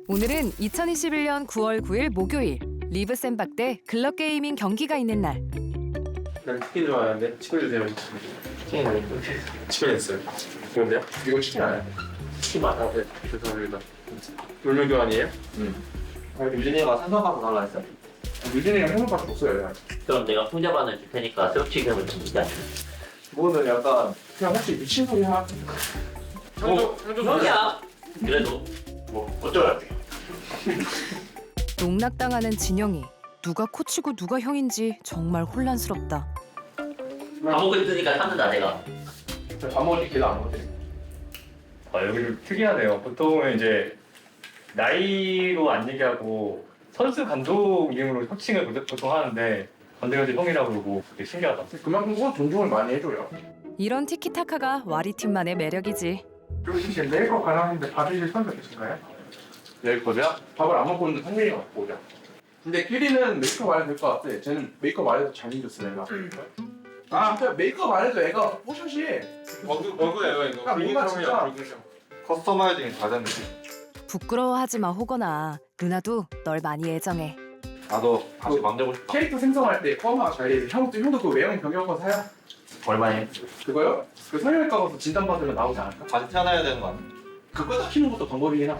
오늘은 2021년 9월 9일 목요일 리브 샌박대 글럽 게이밍 경기가 있는 날. 난 치킨 좋아하는데 치킨 주세요. 치킨 했어요. 그런데요? 이거 치킨 아니야? 치킨 맞아. 네, 죄송합니다. 물면 교환이에요? 유진이가 생선하고 달라 했어? 유진이랑 행복밖에 없어요. 그럼 내가 풍자반을 줄 테니까 새우튀김을 좀 주자. 그거는 약간 그냥 혹시 미친 소리 하? 형이야. 그래도 뭐 어쩌라. 농락당하는 진영이 누가 코치고 누가 형인지 정말 혼란스럽다. 밥 먹고 있으니까 참는다 내가. 밥 먹을 때 걔도 안 먹대. 여기 특이하네요. 보통은 이제 나이로 안 얘기하고 선수 감독 이름으로 호칭을 보통 하는데 건대가 이제 형이라고 그러고 되게 신기하다. 그만큼 그건 존중을 많이 해줘요. 이런 티키타카가 와리팀만의 매력이지. 혹시 내일 거 가능한데 받으실 선수 계신가요? 내일 거야? 밥을 안 먹고 있는데 성민이가 먹고 오자. 근데 끼리는 메이크업 안 해도 될 것 같아. 쟤는 메이크업 안 해도 잘생겼어 내가. 아 진짜 메이크업 안 해도 애가 뽀샤시. 버그예요 이거. 아 뭔가 진짜. 커스터마이징이 다 됐네. 부끄러워하지 마 호건아. 누나도 널 많이 애정해. 나도 다시 만들고 싶다. 캐릭터 생성할 때 커버가 잘 돼. 형도 그 외형 변경한 거 사야. 얼마에? 그거요? 그 성형외과 가서 진단 받으면 나오지 않을까? 다시 태어나야 되는 거 아니야? 그거 딱 키는 것도 방법이긴 하.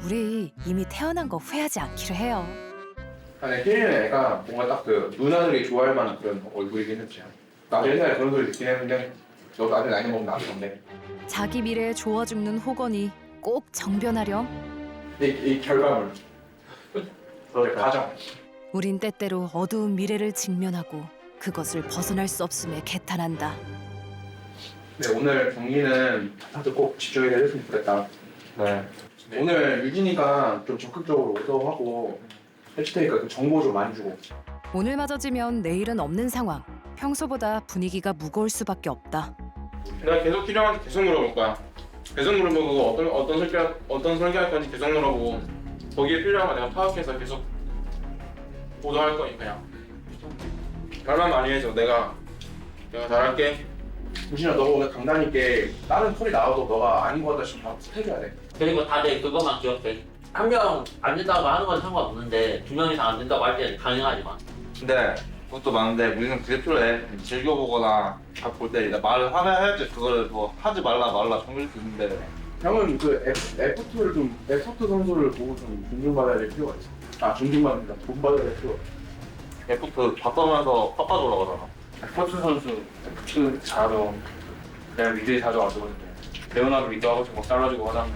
우리 이미 태어난 거 후회하지 않기로 해요. 아니 끼리는 애가 뭔가 딱 그 누나들이 좋아할 만한 그런 얼굴이긴 했지. 나도 옛날에 그런 소리 듣긴 했는데 너 나중에 나이 먹으면 나도 건데. 자기 미래에 좋아 죽는 호건이 꼭 정변하렴. 이 결과물. 너의 과정. 우린 때때로 어두운 미래를 직면하고 그것을 벗어날 수 없음에 개탄한다. 네, 오늘 경기는 다들 꼭 집중해서 했으면 좋겠다. 네. 오늘 유진이가 좀 적극적으로 오더하고 해치테이크 그 정보 좀 많이 주고. 오늘마저 지면 내일은 없는 상황. 평소보다 분위기가 무거울 수밖에 없다. 내가 계속 필요한테 계속 물어볼 거야. 계속 물어보고 어떤 설계할 건지 계속 물어보고 거기에 필요한 거 내가 파악해서 계속 오더할 거니까 그냥. 말만 많이 해줘. 내가 잘할게. 유진아 너 오늘 강단 있게 다른 컬이 나와도 너가 아닌 거 같다 싶으면 해줘야 돼. 그리고 다들 그것만 기억해. 한 명 안 된다고 하는 건 상관없는데 두 명 이상 안 된다고 할 때는 강행하지만. 근데 그것도 많은데 우리는 그게 필요해. 즐겨보거나 볼 때 말을 하면 해야지 그거를 뭐 하지 말라 정해줄 수 있는데. 형은 그 F2를 좀 F2 선수를 보고 좀 존중받아야 될 필요가 있어. 아 존중받는다. 본받아야 될 필요가 있어. F2 바꿔면서 pap아주려고 그러잖아. 스포츠 선수 F2 잘하죠. 내가 미드에 자주 와주거든요. 레오나도 미드 하고 막 잘라주고 하자면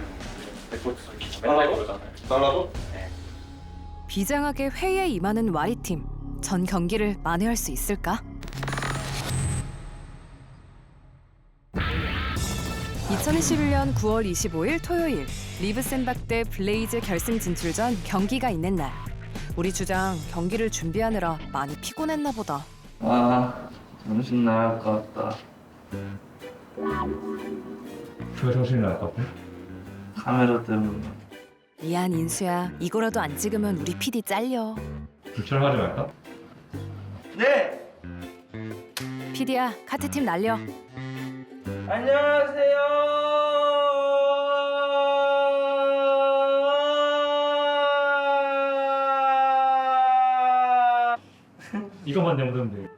스포츠 선수 맨날 그러잖아요. 달라도? 비장하게 회의에 임하는 와리팀. 전 경기를 만회할 수 있을까? 2021년 9월 25일 토요일 리브 샌박대 블레이즈 결승 진출전 경기가 있는 날. 우리 주장 경기를 준비하느라 많이 피곤했나 보다. 아, 정신 나갈 것 같다. 저 정신이 날 것 같아? 카메라 때문에. 미안 인수야. 이거라도 안 찍으면 우리 PD 잘려. 불철하지 말까? 네! PD야 카트팀 날려. 안녕하세요! 이것만 내면 돼.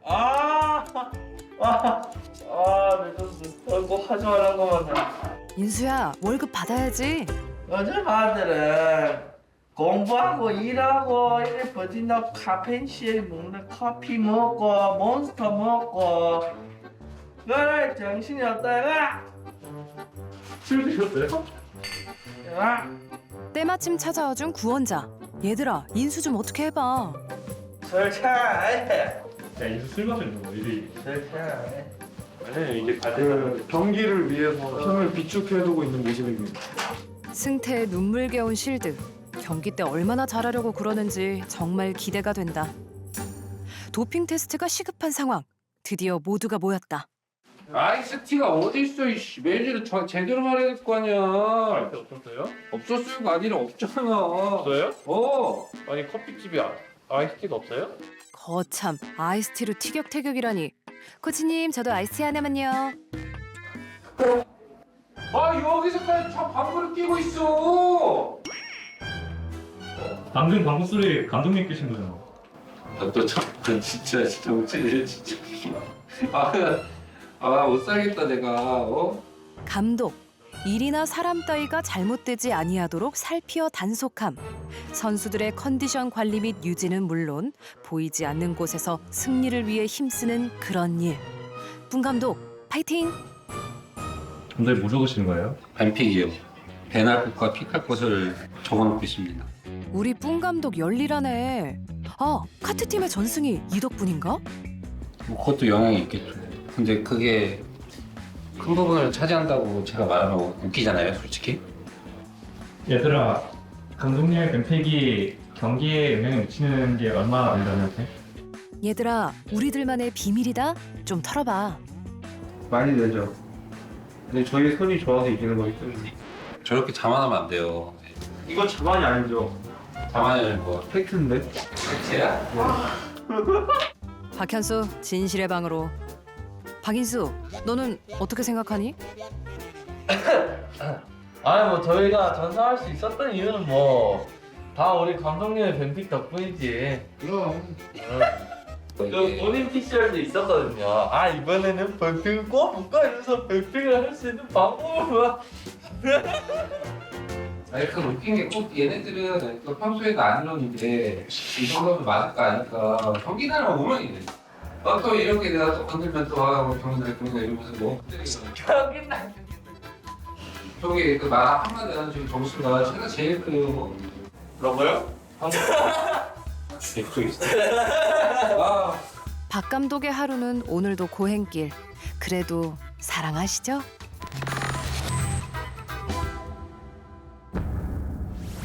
꼭 하지 말란 거만. 인수야 월급 받아야지. 요즘 아들은 공부하고 일하고 이래 버틴다고 카페인실 먹는 커피 먹고 몬스터 먹고 그래 정신이 없다가 술 드셨어요? 때마침 찾아와준 구원자. 얘들아 인수 좀 어떻게 해봐. 설차 야 인수 술 마시는 거 일이. 설차 아니 이게 그 경기를 위해서 힘을 비축해두고 있는 모습입니다. 승태의 눈물겨운 실드. 경기 때 얼마나 잘하려고 그러는지 정말 기대가 된다. 도핑 테스트가 시급한 상황. 드디어 모두가 모였다. 아이스티가 어딨어 이씨. 매니저는 제대로 말해야 될 거 아니야. 없었어요? 없었어요가 아니라 없잖아. 없어요? 어. 아니 커피집이 아이스티가 없어요? 거참 아이스티로 티격태격이라니. 코치님 저도 아이스티 하나만요. 아 여기서까지 저 방구를 끼고 있어. 방금 광고 소리 감독님 계신 거잖아. 그 진짜 웃기네 진짜. 못 살겠다 내가. 감독, 일이나 사람 따위가 잘못되지 아니하도록 살피어 단속함. 선수들의 컨디션 관리 및 유지는 물론 보이지 않는 곳에서 승리를 위해 힘쓰는 그런 일. 분 감독, 파이팅! 감독님 뭐 적으시는 거예요? 뱀픽이요. 배날 곳과 픽할 곳을 적어놓고 있습니다. 우리 분 감독 열일하네. 아, 카트팀의 전승이 이 덕분인가? 뭐 그것도 영향이 있겠죠. 근데 그게 큰 부분을 차지한다고 제가 말하면 웃기잖아요, 솔직히. 얘들아, 감독님의 뱀팩이 경기에 영향을 미치는 게 얼마나 된다고 생각해? 얘들아, 우리들만의 비밀이다. 좀 털어봐. 많이 되죠. 근데 저희 손이 좋아서 이기는 거기 때문에. 저렇게 자만하면 안 돼요. 이건 자만이 아니죠. 자만을 뭐 팩트인데. 팩트야? 박현수, 진실의 방으로. 박인수, 너는 어떻게 생각하니? 아니 뭐 저희가 전사할 수 있었던 이유는 뭐 다 우리 감독님의 뱀픽 덕분이지. 그럼. 그 본인 PCR도 있었거든요. 아 이번에는 뱀픽을 꼭 묶어서 뱀픽을 할 수 있는 방법을 아니 그 웃긴 게 꼭 얘네들은 그 평소에도 안 이러는데 이 정도면 맞을까 아닐까 경기 날만 오면 이래. 또 이렇게 내가 또 건들면 또 경기날 이러면서 뭐 경기 날. 저기 그 말 한마디 안 하는 저기 정수가 제가 제일 그 그런 거요? 아. 박 감독의 하루는 오늘도 고행길. 그래도 사랑하시죠?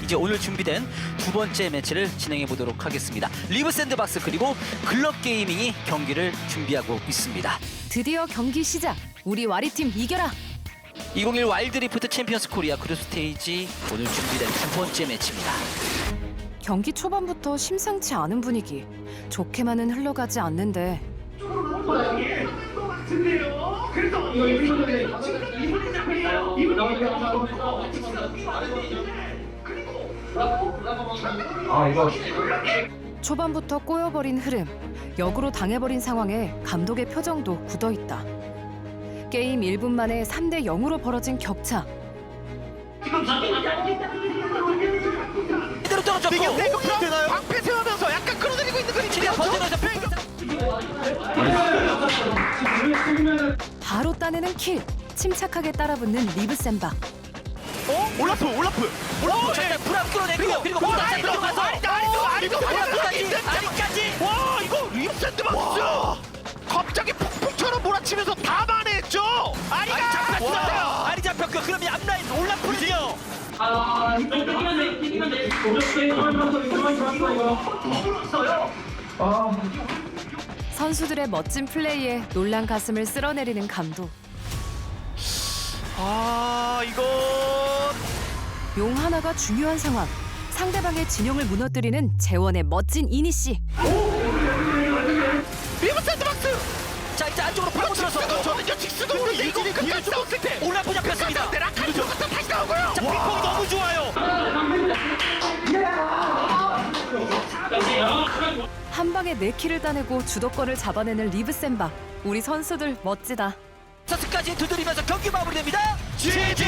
이제 오늘 준비된 두 번째 매치를 진행해 보도록 하겠습니다. 리브 샌드박스 그리고 글럽 게이밍이 경기를 준비하고 있습니다. 드디어 경기 시작. 우리 와리팀 이겨라. 2021 와일드리프트 챔피언스 코리아 그룹 스테이지 오늘 준비된 두 번째 매치입니다. 경기 초반부터 심상치 않은 분위기. 좋게만은 흘러가지 않는데 초반부터 꼬여버린 흐름. 역으로 당해버린 상황에 감독의 표정도 굳어있다. 게임 1분 만에 3대 0으로 벌어진 격차. 이대로 떨어졌고 되나요? 방패 세우면서 약간 끌어들이고 있는 그림. 최대한 버텨내서 바로 따내는 킬. 침착하게 따라붙는 리브 샌박. 올라프 일단 불합 끌어내고 그리고 보다시 들어가서 아리까지 와 이거 리브 샌드박스 갑자기 폭풍처럼 몰아치면서 다 만회했죠. 아리가 잡혔어요. 아리 잡혔고 그럼 이 앞라인 올라프는요. 선수들의 멋진 플레이에 놀란 가슴을 쓸어내리는 감독. 이거 용 하나가 중요한 상황. 상대방의 진영을 무너뜨리는 재원의 멋진 이니시. 리브 샌드박스. 자 이제 안쪽으로 파고들어서 저는요 직수동으로 일곱 끝까지 싸웠을 때 올라프 잡혔습니다. 라칸 들어갔다 다시 나오고요. 자 핑퐁이 너무 좋아요. 한 방에 4킬을 따내고 주도권을 잡아내는 리브 샌박. 우리 선수들 멋지다. 서스까지 두드리면서 경기 마무리됩니다. GG!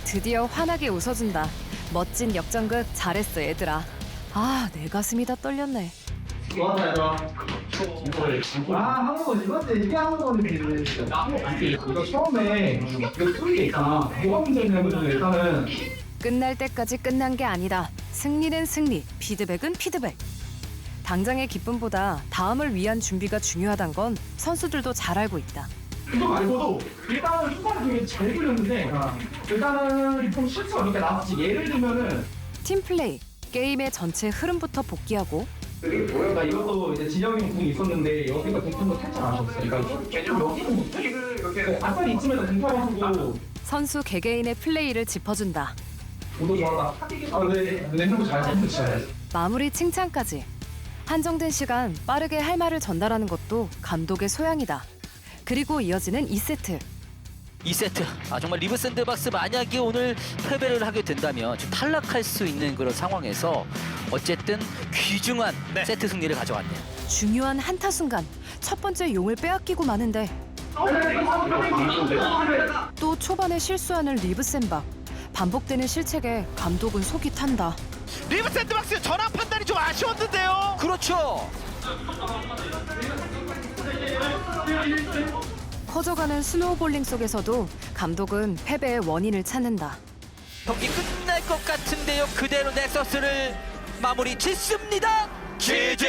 드디어 환하게 웃어준다. 멋진 역전극 잘했어 얘들아. 아, 내 가슴이 다 떨렸네. 한번 이건데 이게 한 번이지. 이거 처음에 이거 소리가 있잖아. 뭐가 문제냐면 일단은 끝날 때까지 끝난 게 아니다. 승리는 승리, 피드백은 피드백. 당장의 기쁨보다 다음을 위한 준비가 중요하단 건 선수들도 잘 알고 있다. 그거 말고도 일단은 초반에 되게 잘 굴렸는데 일단은 좀 실수가 몇 개 나왔지. 예를 들면은 팀플레이, 게임의 전체 흐름부터 복귀하고 그게 뭐야? 이것도 이제 진영이 공이 있었는데 여기가 공통도 살짝 안 하셨어. 그러니까 여기는 목소리를 이렇게 아까 이쯤에서 공파하고 선수 개개인의 플레이를 짚어준다. 오도 좋아하다. 네, 형도 잘 했지. 마무리 칭찬까지. 한정된 시간 빠르게 할 말을 전달하는 것도 감독의 소양이다. 그리고 이어지는 2세트. 2세트. 정말 리브 샌드박스 만약에 오늘 패배를 하게 된다면 좀 탈락할 수 있는 그런 상황에서 어쨌든 귀중한 세트 승리를 가져왔네요. 중요한 한타 순간 첫 번째 용을 빼앗기고 마는데 또 초반에 실수하는 리브 샌박. 반복되는 실책에 감독은 속이 탄다. 리브 샌드박스 전환 판단이 좀 아쉬웠는데요. 그렇죠. 커져가는 스노우볼링 속에서도 감독은 패배의 원인을 찾는다. 경기 끝날 것 같은데요. 그대로 넥서스를 마무리 짓습니다. GG.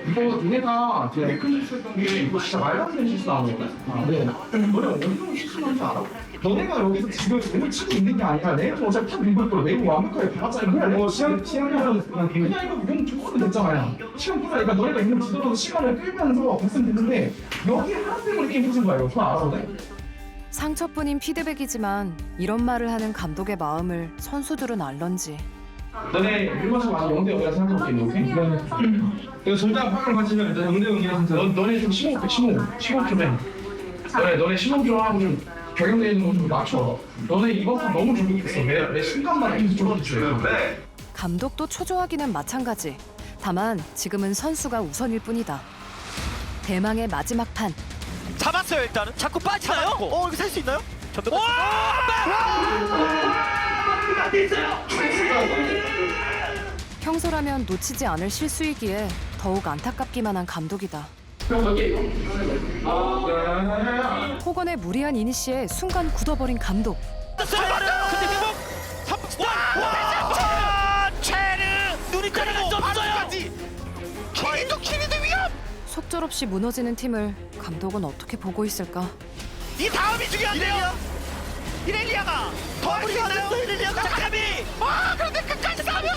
이거 니네가 제가 에크니스 했던 게 이거 진짜 말도 안 되는 실수 나온 거야. 네. 너네 어디서 실수한 줄 알아? 너네가 여기서 지금 몸을 치고 있는 게 아니라 내가 어차피 탑 리버를 내고 완벽하게 받았잖아. 그냥 뭐 시간을 그냥 이거 용 주면 됐잖아요. 시간 끌으니까 너네가 있는 지도로 시간을 끌면서 봤으면 됐는데 여기 하나 때문에 게임 터진 거야. 이거 저 알아도 돼? 상처뿐인 피드백이지만 이런 말을 하는 감독의 마음을 선수들은 알런지. 너네 일반적으로 아직 0대0이라 생각해볼게. 오케이? 이거 절대 파악을 가지면 일단 0대0이라 생각. 너네 좀 심호흡 좀 해. 너네 심호흡 좀 하고 좀 격용돼 있는 거 좀 낮춰. 너네 이번 판 너무 조급했어. 내 순간만 힘이 쫄아주죠. 감독도 초조하기는 마찬가지. 다만 지금은 선수가 우선일 뿐이다. 대망의 마지막 판. 잡았어요 일단은. 자꾸 빠지나요? 이거 살 수 있나요? 전면 평소라면 놓치지 않을 실수이기에 더욱 안타깝기만 한 감독이다. 호건의 무리한 이니시에 순간 굳어버린 감독. 눈이 가리고 없어요. 키리도 위험. 속절없이 무너지는 팀을 감독은 어떻게 보고 있을까? 이 다음이 중요한데요. 이렐리아가 더 할 수 있나요? 이렐리아가 까비. 그런데 끝까지 싸우면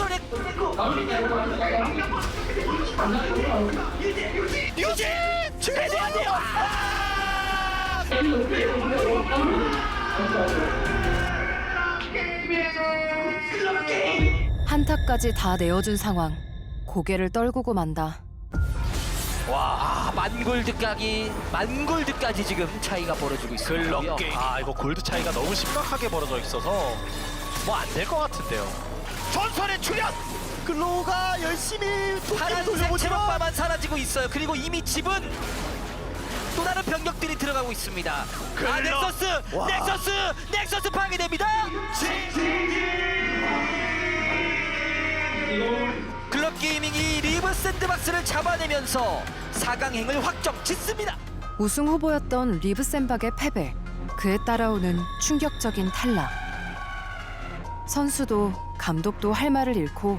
유진 최대한 돼요. 한타까지 다 내어준 상황. 고개를 떨구고 만다. 와, 만골드까지 지금 차이가 벌어지고 있습니다. 글럭게임. 이거 골드 차이가 너무 심각하게 벌어져 있어서 뭐 안 될 것 같은데요. 전선의 출현. 글로우가 열심히 파란색 체력바만 사라지고 있어요. 그리고 이미 집은 또 다른 병력들이 들어가고 있습니다. 넥서스 파괴됩니다. 글럭게이밍이 리브 샌드박스를 잡아내면서 4강행을 확정 짓습니다. 우승 후보였던 리브 샌박의 패배. 그에 따라오는 충격적인 탈락. 선수도 감독도 할 말을 잃고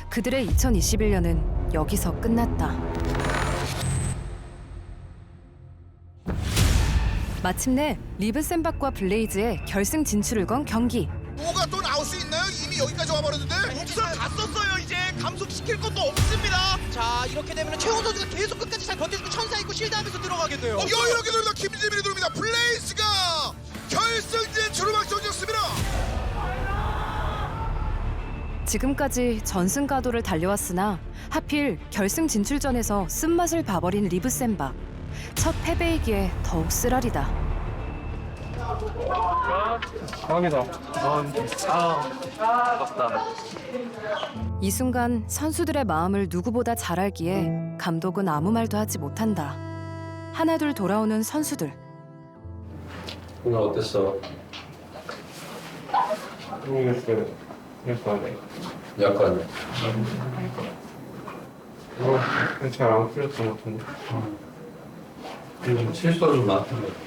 그들의 2021년은 여기서 끝났다. 마침내 리브 샌박과 블레이즈의 결승 진출을 건 경기. 뭐가 또 나올 수 있나요? 이미 여기까지 와버렸는데. 우선 다 썼어요. 이제 감속시킬 것도 없습니다. 자, 이렇게 되면 최호 선수가 계속 끝까지 잘 버텨주고 천사 있고 실드하면서 들어가겠네요. 여유롭게 돌립니다. 김지민이 돌립니다. 블레이즈가 결승 진출을 확정지었습니다. 지금까지 전승가도를 달려왔으나 하필 결승 진출전에서 쓴맛을 봐버린 리브 샌박. 첫 패배이기에 더욱 쓰라리다. 감사합니다. 아깝다. 이 순간 선수들의 마음을 누구보다 잘 알기에 감독은 아무 말도 하지 못한다. 하나둘 돌아오는 선수들. 오늘 어땠어? 모르겠어요. 약간 잘안 풀렸던 것 같은데. 좀 실수가 좀 많던 것 같아.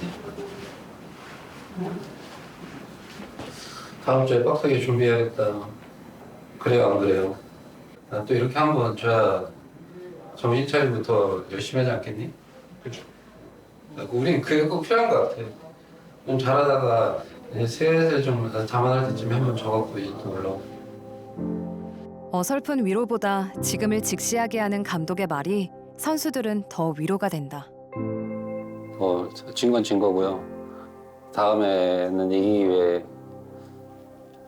다음 주에 빡세게 준비해야겠다. 그래요, 안 그래요? 난 또 이렇게 한번 줘야 정신 차리부터 열심히 하지 않겠니? 그쵸. 우린 그게 꼭 필요한 것 같아. 좀 잘하다가 이제 슬슬 좀 자만할 때쯤에 한번 져갖고 이제 또 올라오고. 어설픈 위로보다 지금을 직시하게 하는 감독의 말이 선수들은 더 위로가 된다. 진 건 진 거고요. 다음에는 이기기 위해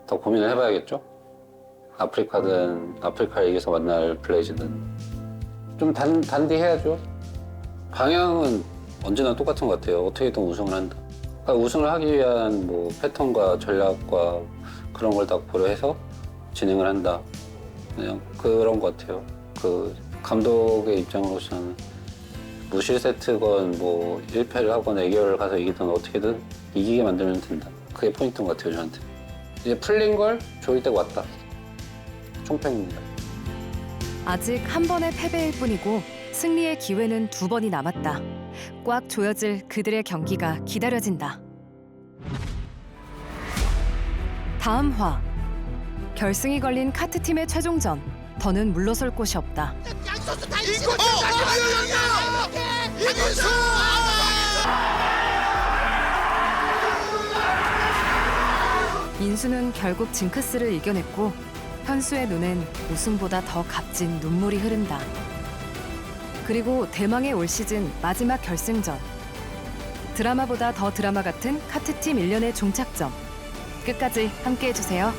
더 고민을 해봐야겠죠? 아프리카든 아프리카를 이겨서 만날 블레이즈든 좀 단디해야죠. 방향은 언제나 똑같은 것 같아요. 어떻게든 우승을 한다. 그러니까 우승을 하기 위한 뭐 패턴과 전략과 그런 걸 다 고려해서 진행을 한다. 그냥 그런 것 같아요. 그 감독의 입장으로서는 뭐 실세트건 뭐 1패를 하건 애결을 가서 이기든 어떻게든 이기게 만들면 된다. 그게 포인트인 것 같아요, 저한테. 이제 풀린 걸 조일 때가 왔다. 총평입니다. 아직 한 번의 패배일 뿐이고 승리의 기회는 2번이 남았다. 꽉 조여질 그들의 경기가 기다려진다. 다음 화. 결승이 걸린 카트팀의 최종전. 더는 물러설 곳이 없다. 양 선수 다 인코스 인코스 인수는 결국 징크스를 이겨냈고 현수의 눈엔 우승보다 더 값진 눈물이 흐른다. 그리고 대망의 올 시즌 마지막 결승전. 드라마보다 더 드라마 같은 카트팀 1년의 종착점. 끝까지 함께해 주세요.